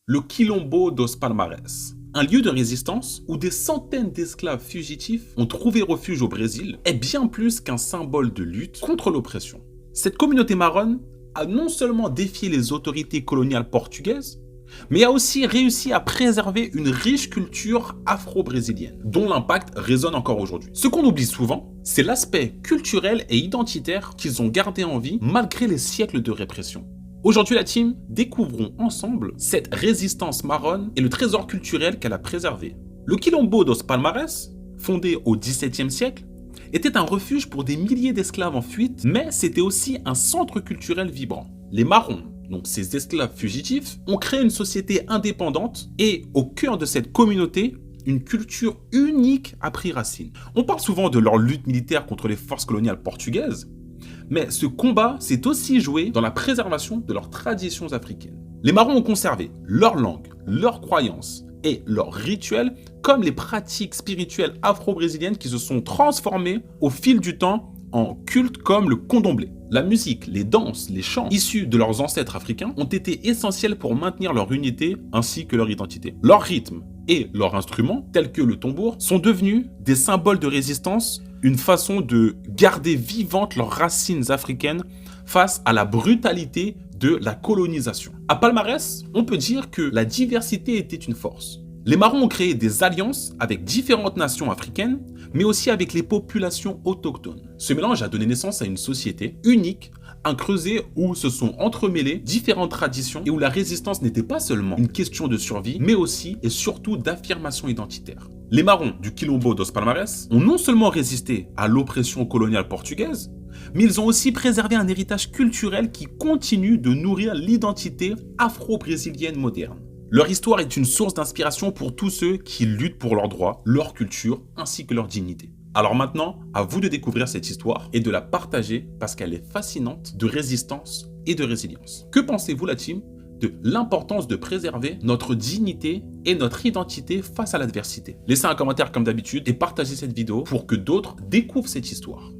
Le Quilombo dos Palmares, un lieu de résistance où des centaines d'esclaves fugitifs ont trouvé refuge au Brésil, est bien plus qu'un symbole de lutte contre l'oppression. Cette communauté marronne a non seulement défié les autorités coloniales portugaises, mais a aussi réussi à préserver une riche culture afro-brésilienne, dont l'impact résonne encore aujourd'hui. Ce qu'on oublie souvent, c'est l'aspect culturel et identitaire qu'ils ont gardé en vie malgré les siècles de répression. Aujourd'hui la team, découvrons ensemble cette résistance marronne et le trésor culturel qu'elle a préservé. Le Quilombo dos Palmares, fondé au XVIIe siècle, était un refuge pour des milliers d'esclaves en fuite, mais c'était aussi un centre culturel vibrant. Les Marrons, donc ces esclaves fugitifs, ont créé une société indépendante et au cœur de cette communauté, une culture unique a pris racine. On parle souvent de leur lutte militaire contre les forces coloniales portugaises, mais ce combat s'est aussi joué dans la préservation de leurs traditions africaines. Les Marrons ont conservé leur langue, leurs croyances et leurs rituels, comme les pratiques spirituelles afro-brésiliennes qui se sont transformées au fil du temps en cultes comme le candomblé. La musique, les danses, les chants issus de leurs ancêtres africains ont été essentiels pour maintenir leur unité ainsi que leur identité. Leurs rythmes et leurs instruments, tels que le tambour, sont devenus des symboles de résistance, une façon de garder vivantes leurs racines africaines face à la brutalité de la colonisation. À Palmares, on peut dire que la diversité était une force. Les Marrons ont créé des alliances avec différentes nations africaines, mais aussi avec les populations autochtones. Ce mélange a donné naissance à une société unique, un creuset où se sont entremêlées différentes traditions et où la résistance n'était pas seulement une question de survie, mais aussi et surtout d'affirmation identitaire. Les Marrons du Quilombo dos Palmares ont non seulement résisté à l'oppression coloniale portugaise, mais ils ont aussi préservé un héritage culturel qui continue de nourrir l'identité afro-brésilienne moderne. Leur histoire est une source d'inspiration pour tous ceux qui luttent pour leurs droits, leur culture ainsi que leur dignité. Alors maintenant, à vous de découvrir cette histoire et de la partager parce qu'elle est fascinante de résistance et de résilience. Que pensez-vous la team de l'importance de préserver notre dignité et notre identité face à l'adversité? Laissez un commentaire comme d'habitude et partagez cette vidéo pour que d'autres découvrent cette histoire.